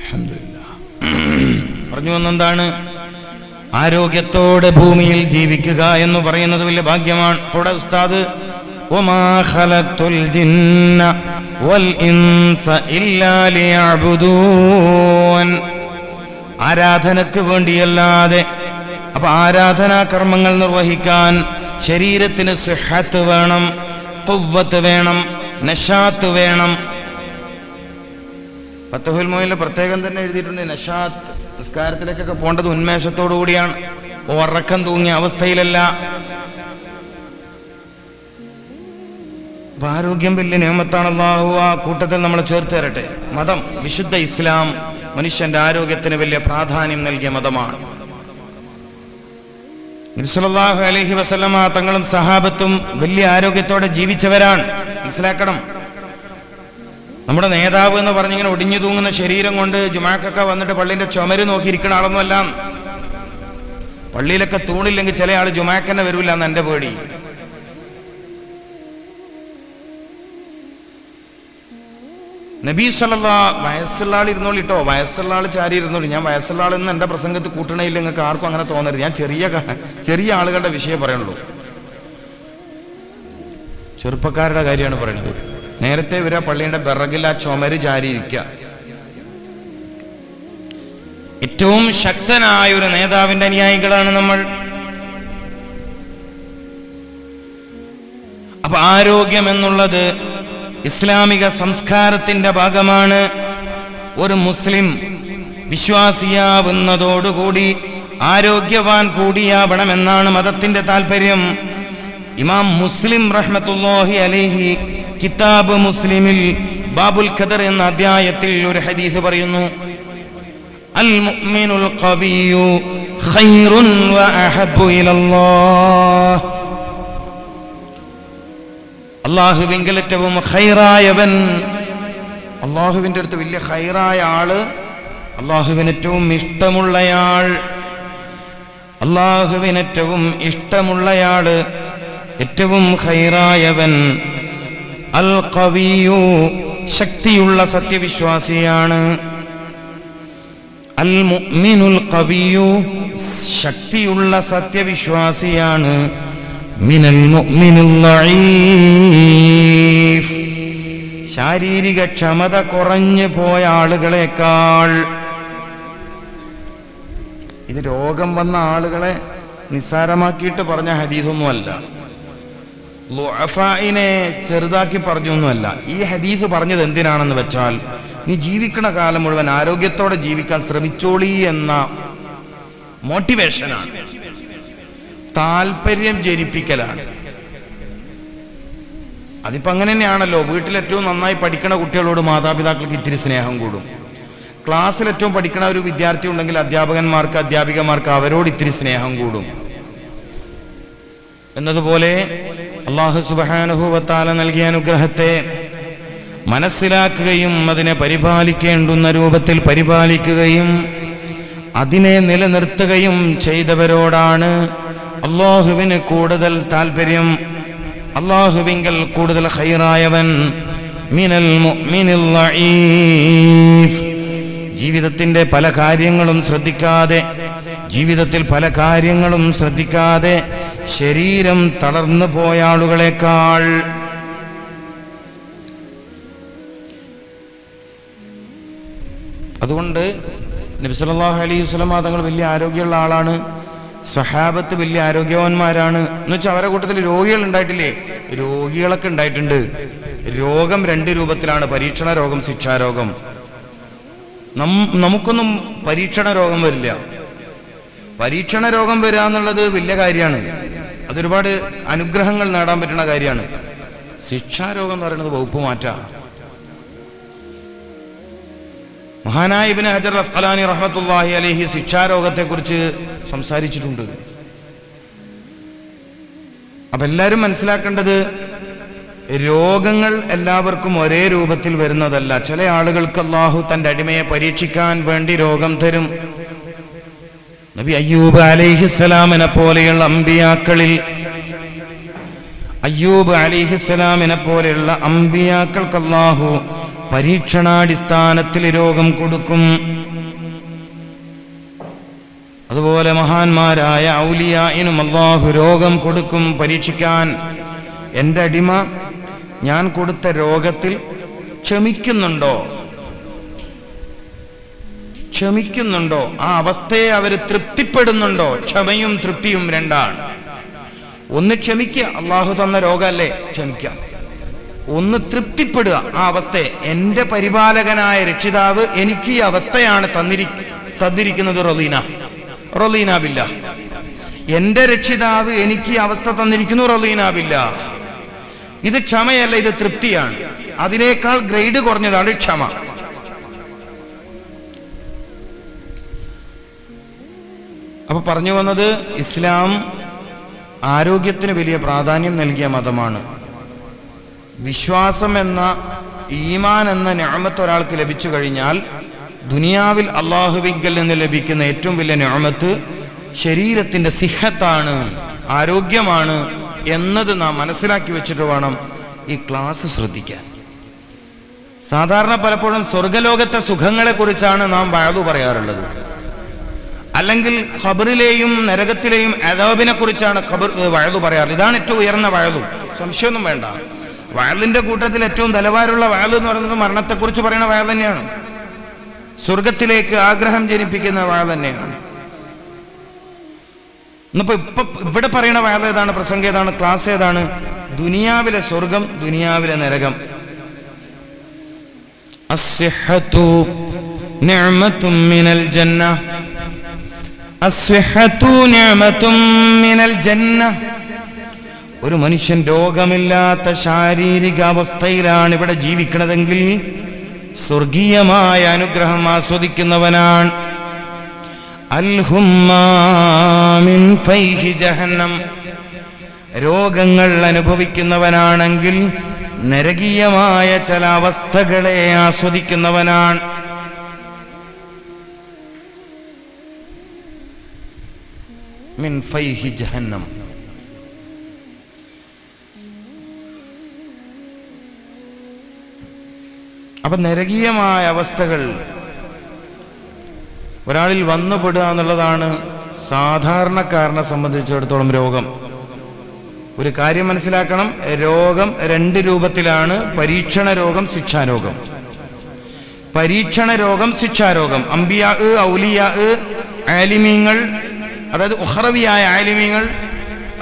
അൽഹംദുലില്ലാഹ്. പറഞ്ഞു വന്നെന്താണ്? ആരോഗ്യത്തോടെ ഭൂമിയിൽ ജീവിക്കുക എന്ന് പറയുന്നത് വലിയ ഭാഗ്യമാണ്. ഇവിടെ ഉസ്താദ് വമാ ഖലഖ്തുൽ ജിന്ന വൽ ഇൻസ ഇല്ലാ ലിയഅ്ബുദൂൻ. ആരാധനക്ക് വേണ്ടിയല്ലാതെ. അപ്പൊ ആരാധനാ കർമ്മങ്ങൾ നിർവഹിക്കാൻ ശരീരത്തിന് സിഹത്ത് വേണം, ഖുവ്വത്ത് വേണം, നശാത്ത് വേണം. ഫത്ഹുൽ മുഈനിൽ പ്രത്യേകം തന്നെ എഴുതിയിട്ടുണ്ട്, നശാത്ത്. നിസ്കാരത്തിലേക്കൊക്കെ പോകേണ്ടത് ഉന്മേഷത്തോടു കൂടിയാണ്, ഉറക്കം തൂങ്ങിയ അവസ്ഥയിലല്ല. ആരോഗ്യം വലിയ നിഅമത്താണ്. അല്ലാഹു ആ കൂട്ടത്തിൽ നമ്മളെ ചേർത്ത് തരട്ടെ. മതം, വിശുദ്ധ ഇസ്ലാം മനുഷ്യന്റെ ആരോഗ്യത്തിന് വലിയ പ്രാധാന്യം നൽകിയ മതമാണ്. നബി സല്ലല്ലാഹു അലൈഹി വസല്ലമ തങ്ങളും സഹാബത്തും വലിയ ആരോഗ്യത്തോടെ ജീവിച്ചവരാണ്. മനസ്സിലാക്കണം. നമ്മുടെ നേതാവ് എന്ന് പറഞ്ഞിങ്ങനെ ഒടിഞ്ഞു തൂങ്ങുന്ന ശരീരം കൊണ്ട് ജുമാക്കൊക്കെ വന്നിട്ട് പള്ളിന്റെ ചുമര് നോക്കിയിരിക്കുന്ന ആളൊന്നുമല്ല. പള്ളിയിലൊക്കെ തൂണില്ലെങ്കിൽ ചില ആള് ജുമാക്കന്നെ വരൂല്ല എന്ന് എന്റെ പേടി. നബി സല്ലല്ലാഹു വയസ്സുള്ള ആൾ ഇരുന്നോളി കേട്ടോ, വയസ്സുള്ള ആൾ ചാരി ഇരുന്നോളി. ഞാൻ വയസ്സുള്ള ആളെന്ന് എന്റെ പ്രസംഗത്തിൽ കൂട്ടണയില്ല, നിങ്ങൾക്ക് ആർക്കും അങ്ങനെ തോന്നരുത്. ഞാൻ ചെറിയ ആളുകളുടെ വിഷയം പറയുള്ളൂ. ചെറുപ്പക്കാരുടെ കാര്യമാണ് പറയുന്നത്. നേരത്തെ വരെ പള്ളിയുടെ പിറകിൽ ആ ചുമര് ചാരിയിരിക്കുക. ഏറ്റവും ശക്തനായ ഒരു നേതാവിന്റെ അനുയായികളാണ് നമ്മൾ. അപ്പൊ ആരോഗ്യം എന്നുള്ളത് ഇസ്ലാമിക സംസ്കാരത്തിന്റെ ഭാഗമാണ്. ഒരു മുസ്ലിം വിശ്വാസിയാവുന്നതോടുകൂടി ആരോഗ്യവാൻ കൂടിയാവണമെന്നാണ് മതത്തിന്റെ താല്പര്യം. ഇമാം മുസ്ലിം റഹ്മത്തുള്ളാഹി അലൈഹി കിതാബ് മുസ്ലിമിൽ ബാബുൽ ഖദർ എന്ന അധ്യായത്തിൽ ഒരു ഹദീസ് പറയുന്നു, അൽ മുഅ്മിനുൽ ഖവിയ്യു ഖൈറുൻ വ അഹബ്ബു ഇലല്ലാഹ്. അല്ലാഹുവിങ്കൽ ഏറ്റവും ഖൈറായവൻ, അല്ലാഹുവിന്റെ അടുത്ത് വലിയ ഖൈറായ ആള്, അല്ലാഹുവിന് ഏറ്റവും ഇഷ്ടമുള്ളയാൾ, അല്ലാഹുവിന് ഏറ്റവും ഇഷ്ടമുള്ളയാള്, ഏറ്റവും ഖൈറായവൻ അൽ ഖവിയ്യു, ശക്തിയുള്ള സത്യവിശ്വാസിയാണ്. അൽ മുഅ്മിനുൽ ഖവിയ്യു, ശക്തിയുള്ള സത്യവിശ്വാസിയാണ്. മിനൽ മുഅ്മിനിൽ ലഈഫ്, ശാരീരിക ക്ഷമത കുറഞ്ഞു പോയ ആളുകളെക്കാൾ. ഇത് രോഗം വന്ന ആളുകളെ നിസ്സാരമാക്കിയിട്ട് പറഞ്ഞ ഹദീസൊന്നുമല്ല, ളുഅഫായിനെ ചെറുതാക്കി പറഞ്ഞൊന്നുമല്ല. ഈ ഹദീസ് പറഞ്ഞത് എന്തിനാണെന്ന് വെച്ചാൽ, നീ ജീവിക്കണ കാലം മുഴുവൻ ആരോഗ്യത്തോടെ ജീവിക്കാൻ ശ്രമിച്ചോളി എന്ന മോട്ടിവേഷനാണ്, താല്പര്യം ജനിപ്പിക്കലാണ്. അതിപ്പോ അങ്ങനെ തന്നെയാണല്ലോ. വീട്ടിൽ ഏറ്റവും നന്നായി പഠിക്കണ കുട്ടികളോട് മാതാപിതാക്കൾക്ക് ഇത്തിരി സ്നേഹം കൂടും. ക്ലാസ്സിൽ ഏറ്റവും പഠിക്കണ ഒരു വിദ്യാർത്ഥി ഉണ്ടെങ്കിൽ അധ്യാപകന്മാർക്ക് അധ്യാപികമാർക്ക് അവരോട് ഇത്തിരി സ്നേഹം കൂടും. എന്നതുപോലെ അല്ലാഹു സുബ്ഹാനഹു വ തആല നൽകിയ അനുഗ്രഹത്തെ മനസ്സിലാക്കുകയും അതിനെ പരിപാലിക്കേണ്ടുന്ന രൂപത്തിൽ പരിപാലിക്കുകയും അതിനെ നിലനിർത്തുകയും ചെയ്തവരോടാണ് അല്ലാഹുവിന് കൂടുതൽ താല്പര്യം. അല്ലാഹുവിങ്കൽ കൂടുതൽ ഖൈറായവൻ മിനൽ മുഅ്മിനിൽ ലഈഫ്. ജീവിതത്തിൽ പല കാര്യങ്ങളും ശ്രദ്ധിക്കാതെ ശരീരം തളർന്നു പോയ ആളുകളെക്കാൾ. അതുകൊണ്ട് നബി സല്ലല്ലാഹു അലൈഹി വസല്ലം തങ്ങൾ വലിയ ആരോഗ്യമുള്ള ആളാണ്. സ്വഹാബത്ത് വലിയ ആരോഗ്യവാന്മാരാണ്. എന്ന് വെച്ചാൽ അവരുടെ കൂട്ടത്തിൽ രോഗികൾ ഉണ്ടായിട്ടില്ലേ? രോഗികളൊക്കെ ഉണ്ടായിട്ടുണ്ട്. രോഗം രണ്ട് രൂപത്തിലാണ്, പരീക്ഷണ രോഗം, ശിക്ഷാരോഗം. നമുക്കൊന്നും പരീക്ഷണ രോഗം വരില്ല. പരീക്ഷണ രോഗം വരിക എന്നുള്ളത് വലിയ കാര്യമാണ്, അതൊരുപാട് അനുഗ്രഹങ്ങൾ നേടാൻ പറ്റുന്ന കാര്യമാണ്. ശിക്ഷാരോഗം എന്ന് പറയുന്നത് വകുപ്പ് മാറ്റാ. മഹാനായ ഇബ്നു ഹജർ അസ്ഖലാനി റഹ്മത്തുള്ളാഹി അലൈഹി ശിക്ഷാരോഗത്തെ കുറിച്ച് സംസാരിച്ചിട്ടുണ്ട്. അപ്പൊ എല്ലാവരും മനസ്സിലാക്കേണ്ടത്, രോഗങ്ങൾ എല്ലാവർക്കും ഒരേ രൂപത്തിൽ വരുന്നതല്ല. ചില ആളുകൾക്ക് അല്ലാഹു തന്റെ അടിമയെ പരീക്ഷിക്കാൻ വേണ്ടി രോഗം തരും. നബി അയ്യൂബ് അലൈഹിസ്സലാമിനെ പോലെയുള്ള അമ്പിയാക്കളിൽ, അയ്യൂബ് അലൈഹിസ്സലാമിനെ പോലെയുള്ള അമ്പിയാക്കൾക്ക് അല്ലാഹു പരീക്ഷണാടിസ്ഥാനത്തിൽ രോഗം കൊടുക്കും. അതുപോലെ മഹാന്മാരായ ഔലിയായിനും അല്ലാഹു രോഗം കൊടുക്കും പരീക്ഷിക്കാൻ. എൻ്റെ അടിമ ഞാൻ കൊടുത്ത രോഗത്തിൽ ക്ഷമിക്കുന്നുണ്ടോ? ആ അവസ്ഥയെ അവർ തൃപ്തിപ്പെടുന്നുണ്ടോ? ക്ഷമയും തൃപ്തിയും രണ്ടാണ്. ഒന്ന് ക്ഷമിക്കുക, അള്ളാഹു തന്ന രോഗമല്ലേ, ക്ഷമിക്കാം. ഒന്ന് തൃപ്തിപ്പെടുക ആ അവസ്ഥയെ. എൻ്റെ പരിപാലകനായ രക്ഷിതാവ് എനിക്ക് ഈ അവസ്ഥയാണ് തന്നിരിക്കുന്നത്, റളീന ബില്ലാ. എൻ്റെ രക്ഷിതാവ് എനിക്ക് ഈ അവസ്ഥ തന്നിരിക്കുന്നു, റളീന ബില്ലാ. ഇത് ക്ഷമയല്ല, ഇത് തൃപ്തിയാണ്. അതിനേക്കാൾ ഗ്രേഡ് കുറഞ്ഞതാണ് ക്ഷമ. അപ്പൊ പറഞ്ഞു വന്നത്, ഇസ്ലാം ആരോഗ്യത്തിന് വലിയ പ്രാധാന്യം നൽകിയ മതമാണ്. വിശ്വാസം എന്ന, ഈമാൻ എന്ന നിഅമത്ത് ഒരാൾക്ക് ലഭിച്ചു കഴിഞ്ഞാൽ ദുനിയാവിൽ അല്ലാഹുവിങ്കൽ നിന്ന് ലഭിക്കുന്ന ഏറ്റവും വലിയ നിഅമത്ത് ശരീരത്തിന്റെ സിഹത്താണ്, ആരോഗ്യമാണ് എന്നത് നാം മനസ്സിലാക്കി വെച്ചിട്ട് വേണം ഈ ക്ലാസ് ശ്രദ്ധിക്കാൻ. സാധാരണ പലപ്പോഴും സ്വർഗലോകത്തെ സുഖങ്ങളെ കുറിച്ചാണ് നാം വഅദ് പറയാറുള്ളത്, അല്ലെങ്കിൽ ഖബറിലെയും നരകത്തിലെയും അദാബിനെ കുറിച്ചാണ് വഅദ് പറയാറ്. ഇതാണ് ഏറ്റവും ഉയർന്ന വഅദ്, സംശയമൊന്നും വേണ്ട. വഅദിന്റെ കൂട്ടത്തിൽ ഏറ്റവും നിലവാരമുള്ള വഅദ് എന്ന് പറയുന്നത് മരണത്തെക്കുറിച്ച് പറയുന്ന വഅദ് തന്നെയാണ്, സ്വർഗത്തിലേക്ക് ആഗ്രഹം ജനിപ്പിക്കുന്ന വഅദ് തന്നെയാണ്. ഇപ്പൊ ഇവിടെ പറയുന്ന വഅദ് ഏതാണ്? പ്രസംഗം ഏതാണ്? ക്ലാസ് ഏതാണ്? ദുനിയാവിലെ സ്വർഗം, ദുനിയാവിലെ നരകം. അസ്സിഹ്ഹതു നിഅമത്തും മിനൽ ജന്ന, അസ്സിഹ്ഹതു നിഅമത്തും മിനൽ ജന്ന. ഒരു മനുഷ്യൻ രോഗമില്ലാത്ത ശാരീരിക അവസ്ഥയിലാണ് ഇവിടെ ജീവിക്കണതെങ്കിൽ സ്വർഗീയമായ അനുഗ്രഹം ആസ്വദിക്കുന്നവനാണ്. അൽഹുമ്മാ മിൻ ഫൈഹി ജഹന്നം. രോഗങ്ങൾ അനുഭവിക്കുന്നവനാണെങ്കിൽ നരകീയമായ ചില അവസ്ഥകളെ ആസ്വദിക്കുന്നവനാണ്. മിൻ ഫൈഹി ജഹന്നം. അപ്പൊ നരകീയമായ അവസ്ഥകൾ ഒരാളിൽ വന്നുപെടുക എന്നുള്ളതാണ് സാധാരണക്കാരനെ സംബന്ധിച്ചിടത്തോളം രോഗം. ഒരു കാര്യം മനസ്സിലാക്കണം, രോഗം രണ്ട് രൂപത്തിലാണ്: പരീക്ഷണ രോഗം, ശിക്ഷാരോഗം. പരീക്ഷണ രോഗം, ശിക്ഷാരോഗം. അംബിയാ, ഔലിയാ, ആലിമീങ്ങൾ, അതായത് ഉഖ്റവിയായ ആലിമീങ്ങൾ,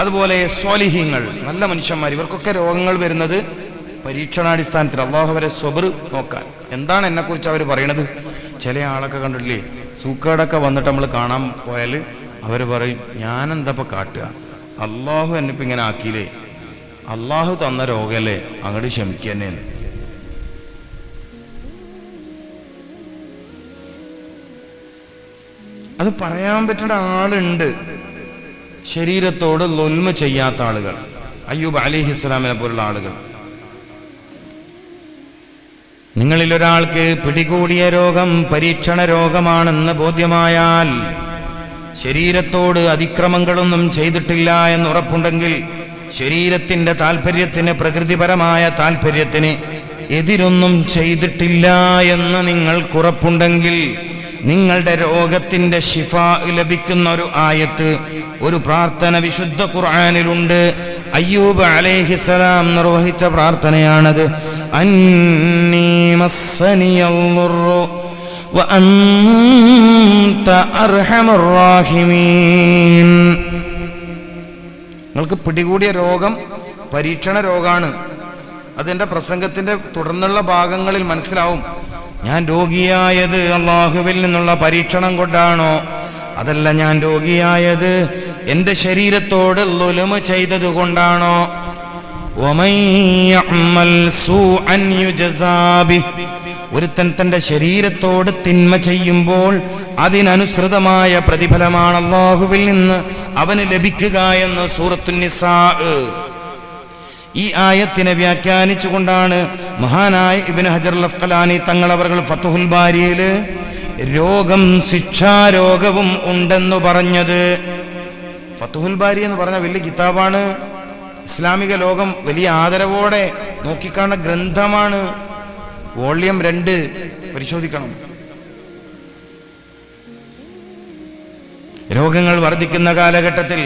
അതുപോലെ സ്വാലിഹീങ്ങൾ, നല്ല മനുഷ്യന്മാർ, ഇവർക്കൊക്കെ രോഗങ്ങൾ വരുന്നത് പരീക്ഷണാടിസ്ഥാനത്തിൽ. അള്ളാഹു അവരെ സ്വബർ നോക്കാൻ. എന്താണ് എന്നെക്കുറിച്ച് അവർ പറയണത്? ചില ആളൊക്കെ കണ്ടിട്ടില്ലേ, സൂക്കേടൊക്കെ വന്നിട്ട് നമ്മൾ കാണാൻ പോയാൽ അവർ പറയും, ഞാനെന്തപ്പോൾ കാട്ടുക, അള്ളാഹു എന്നിപ്പോൾ ഇങ്ങനെ ആക്കിയില്ലേ, അള്ളാഹു തന്ന രോഗമല്ലേ, അങ്ങോട്ട് ക്ഷമിക്കുക തന്നെയെന്ന്. അത് പറയാൻ പറ്റുന്ന ആളുണ്ട്. ശരീരത്തോട് ളുൽമ ചെയ്യാത്ത ആളുകൾ, അയ്യൂബ് അലൈഹിസ്സലാമിനെ പോലുള്ള ആളുകൾ. നിങ്ങളിൽ ഒരാൾക്ക് പിടികൂടിയ രോഗം പരീക്ഷണ രോഗമാണെന്ന് ബോധ്യമായാൽ, ശരീരത്തോട് അതിക്രമങ്ങളൊന്നും ചെയ്തിട്ടില്ല എന്ന് ഉറപ്പുണ്ടെങ്കിൽ, ശരീരത്തിന്റെ താല്പര്യത്തിന്, പ്രകൃതിപരമായ താല്പര്യത്തിന് എതിരൊന്നും ചെയ്തിട്ടില്ല എന്ന് നിങ്ങൾക്കുറപ്പുണ്ടെങ്കിൽ, നിങ്ങളുടെ രോഗത്തിന്റെ ശിഫാ ലഭിക്കുന്ന ഒരു ആയത്ത്, ഒരു പ്രാർത്ഥന വിശുദ്ധ ഖുർആനിലുണ്ട്. അയ്യൂബ് അലൈഹിസ്സലാം നിർവഹിച്ച പ്രാർത്ഥനയാണത്. അന്നീ മസ്സനിയൽദുർറു വഅൻത അർഹമുർ റാഹിമീൻ. നിങ്ങൾക്ക് പിടികൂടിയ രോഗം പരീക്ഷണ രോഗാണ്. അതെന്റെ പ്രസംഗത്തിന്റെ തുടർന്നുള്ള ഭാഗങ്ങളിൽ മനസ്സിലാവും. ഞാൻ രോഗിയായത് അല്ലാഹുവിൽ നിന്നുള്ള പരീക്ഷണം കൊണ്ടാണോ? അതല്ല, ഞാൻ രോഗിയായത് എന്റെ ശരീരത്തോട് ളുൽമ ചെയ്തത് കൊണ്ടാണോ? വമൻ യഅമൽ സൂഅൻ യുജസാ ബിഹി. ഒരുത്തൻ തന്റെ ശരീരത്തോട് തിന്മ ചെയ്യുമ്പോൾ അതിനനുസൃതമായ പ്രതിഫലമാണ് അല്ലാഹുവിൽ നിന്ന് അവന് ലഭിക്കുക എന്ന് സൂറത്തുൻ നിസാ. ഈ ആയത്തിനെ വ്യാഖ്യാനിച്ചുകൊണ്ടാണ് മഹാനായ ഇബ്നു ഹജർ അൽ-അസ്ഖലാനി തങ്ങൾ അവർ ഫത്ഹുൽ ബാരിയിൽ രോഗം ശിക്ഷാരോഗവും ഉണ്ടെന്ന് പറഞ്ഞത്. ഫത്ഹുൽ ബാരി എന്ന് പറഞ്ഞ വലിയ കിതാബാണ്. ഇസ്ലാമിക ലോകം വലിയ ആദരവോടെ നോക്കിക്കാണുന്ന ഗ്രന്ഥമാണ്. വോള്യം 2 പരിശോധിക്കണം. രോഗങ്ങൾ വർദ്ധിക്കുന്ന കാലഘട്ടത്തിൽ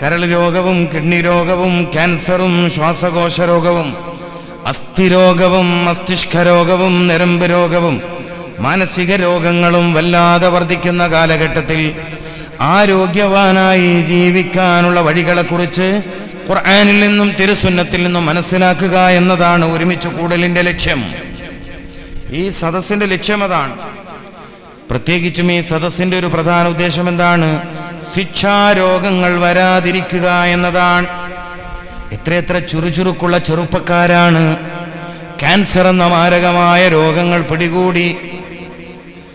കരൾ രോഗവും കിഡ്നി രോഗവും ക്യാൻസറും ശ്വാസകോശ രോഗവും അസ്ഥിരോഗവും മസ്തിഷ്ക രോഗവും ഞരമ്പ് രോഗവും മാനസിക രോഗങ്ങളും വല്ലാതെ വർദ്ധിക്കുന്ന കാലഘട്ടത്തിൽ ആരോഗ്യവാനായി ജീവിക്കാനുള്ള വഴികളെക്കുറിച്ച് ഖുർആനിൽ നിന്നും തിരുസുന്നത്തിൽ നിന്നും മനസ്സിലാക്കുക എന്നതാണ് ഒരുമിച്ച് കൂടലിന്റെ ലക്ഷ്യം. ഈ സദസ്സിന്റെ ലക്ഷ്യം അതാണ്. പ്രത്യേകിച്ചും ഈ സദസ്സിന്റെ ഒരു പ്രധാന ഉദ്ദേശം എന്താണ്? ശിക്ഷാരോഗങ്ങൾ വരാതിരിക്കുക എന്നതാണ്. എത്രയെത്ര ചുറുചുറുക്കുള്ള ചെറുപ്പക്കാരാണ് ക്യാൻസർ എന്ന മാരകമായ രോഗങ്ങൾ പിടികൂടി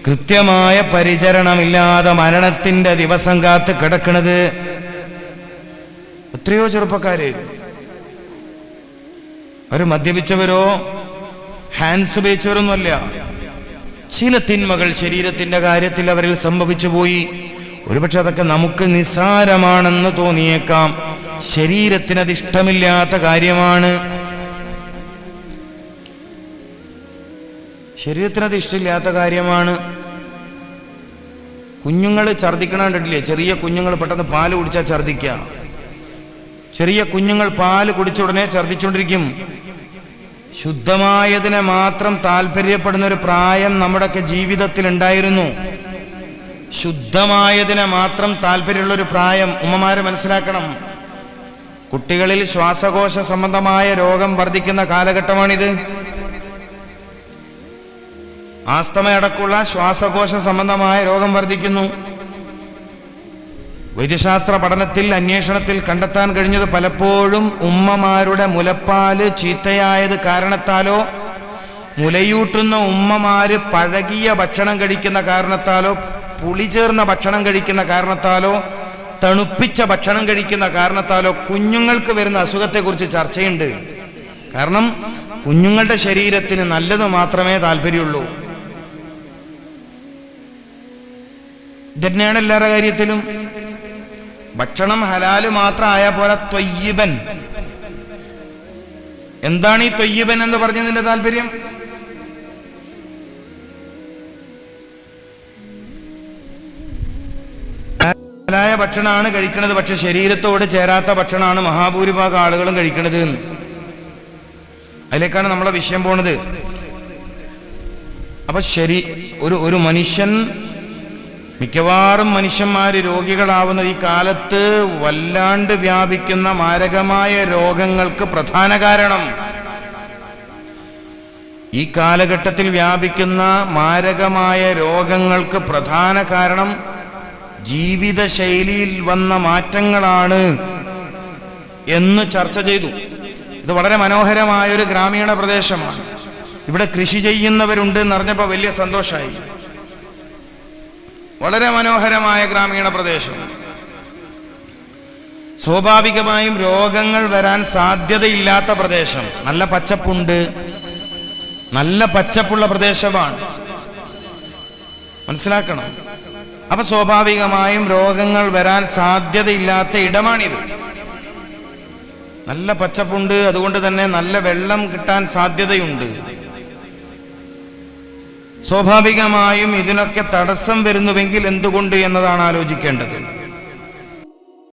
കൃത്യമായ പരിചരണമില്ലാതെ മരണത്തിന്റെ ദിവസം കാത്ത് കിടക്കുന്നത്. എത്രയോ ചെറുപ്പക്കാര് അവർ മദ്യപിച്ചവരോ ഹാൻസ് ഉപയോഗിച്ചവരൊന്നുമല്ല. ചില തിന്മകൾ ശരീരത്തിന്റെ കാര്യത്തിൽ അവരിൽ സംഭവിച്ചു പോയി. ഒരുപക്ഷെ അതൊക്കെ നമുക്ക് നിസ്സാരമാണെന്ന് തോന്നിയേക്കാം. ശരീരത്തിന് അത് ഇഷ്ടമില്ലാത്ത കാര്യമാണ്. ശരീരത്തിനത് ഇഷ്ടമില്ലാത്ത കാര്യമാണ്. കുഞ്ഞുങ്ങൾ ഛർദിക്കണണ്ടില്ലേ? ചെറിയ കുഞ്ഞുങ്ങൾ പെട്ടെന്ന് പാല് കുടിച്ചാൽ ഛർദിക്കുക. ചെറിയ കുഞ്ഞുങ്ങൾ പാല് കുടിച്ച ഉടനെ ഛർദിച്ചുകൊണ്ടിരിക്കും. ശുദ്ധമായതിനെ മാത്രം താല്പര്യപ്പെടുന്ന ഒരു പ്രായം നമ്മുടെയൊക്കെ ജീവിതത്തിൽ ഉണ്ടായിരുന്നു. ശുദ്ധമായതിനെ മാത്രം താല്പര്യമുള്ള ഒരു പ്രായം ഉമ്മമാരെ മനസ്സിലാക്കണം. കുട്ടികളിൽ ശ്വാസകോശ സംബന്ധമായ രോഗം വർദ്ധിക്കുന്ന കാലഘട്ടമാണിത്. ആസ്തമയടക്കമുള്ള ശ്വാസകോശ സംബന്ധമായ രോഗം വർദ്ധിക്കുന്നു. വൈദ്യശാസ്ത്ര പഠനത്തിൽ അന്വേഷണത്തിൽ കണ്ടെത്താൻ കഴിഞ്ഞത് പലപ്പോഴും ഉമ്മമാരുടെ മുലപ്പാല് ചീത്തയായത് കാരണത്താലോ മുലയൂട്ടുന്ന ഉമ്മമാര് പഴകിയ ഭക്ഷണം കഴിക്കുന്ന കാരണത്താലോ പുളി ചേർന്ന ഭക്ഷണം കഴിക്കുന്ന കാരണത്താലോ തണുപ്പിച്ച ഭക്ഷണം കഴിക്കുന്ന കാരണത്താലോ കുഞ്ഞുങ്ങൾക്ക് വരുന്ന അസുഖത്തെക്കുറിച്ച് ചർച്ചയുണ്ട്. കാരണം കുഞ്ഞുങ്ങളുടെ ശരീരത്തിന് നല്ലത് മാത്രമേ താല്പര്യമുള്ളൂ. ഇതന്നെയാണ് എല്ലാവരുടെ കാര്യത്തിലും. ഭക്ഷണം ഹലാല് മാത്രം ആയാൽ പോലെ ത്വയ്യിബൻ. എന്താണ് ഈ ത്വയ്യിബൻ എന്ന് പറഞ്ഞതിന്റെ താല്പര്യം? ഹലാലായ ഭക്ഷണമാണ് കഴിക്കുന്നത്, പക്ഷെ ശരീരത്തോട് ചേരാത്ത ഭക്ഷണമാണ് മഹാഭൂരിഭാഗം ആളുകളും കഴിക്കുന്നത്. അതിലേക്കാണ് നമ്മളെ വിഷയം പോണത്. അപ്പൊ ഒരു മനുഷ്യൻ, മിക്കവാറും മനുഷ്യന്മാര് രോഗികളാവുന്ന ഈ കാലത്ത് വല്ലാണ്ട് വ്യാപിക്കുന്ന മാരകമായ രോഗങ്ങൾക്ക് പ്രധാന കാരണം, ഈ കാലഘട്ടത്തിൽ വ്യാപിക്കുന്ന മാരകമായ രോഗങ്ങൾക്ക് പ്രധാന കാരണം ജീവിതശൈലിയിൽ വന്ന മാറ്റങ്ങളാണ് എന്ന് ചർച്ച ചെയ്തു. ഇത് വളരെ മനോഹരമായ ഒരു ഗ്രാമീണ പ്രദേശമാണ്. ഇവിടെ കൃഷി ചെയ്യുന്നവരുണ്ട് എന്നറിഞ്ഞപ്പോൾ വലിയ സന്തോഷമായി. വളരെ മനോഹരമായ ഗ്രാമീണ പ്രദേശം. സ്വാഭാവികമായും രോഗങ്ങൾ വരാൻ സാധ്യതയില്ലാത്ത പ്രദേശം. നല്ല പച്ചപ്പുണ്ട്, നല്ല പച്ചപ്പുള്ള പ്രദേശമാണ്, മനസ്സിലാക്കണം. അപ്പൊ സ്വാഭാവികമായും രോഗങ്ങൾ വരാൻ സാധ്യതയില്ലാത്ത ഇടമാണിത്. നല്ല പച്ചപ്പുണ്ട്, അതുകൊണ്ട് തന്നെ നല്ല വെള്ളം കിട്ടാൻ സാധ്യതയുണ്ട്. സ്വാഭാവികമായും ഇതിനൊക്കെ തടസ്സം വരുന്നുവെങ്കിൽ എന്തുകൊണ്ട് എന്നതാണ് ആലോചിക്കേണ്ടത്.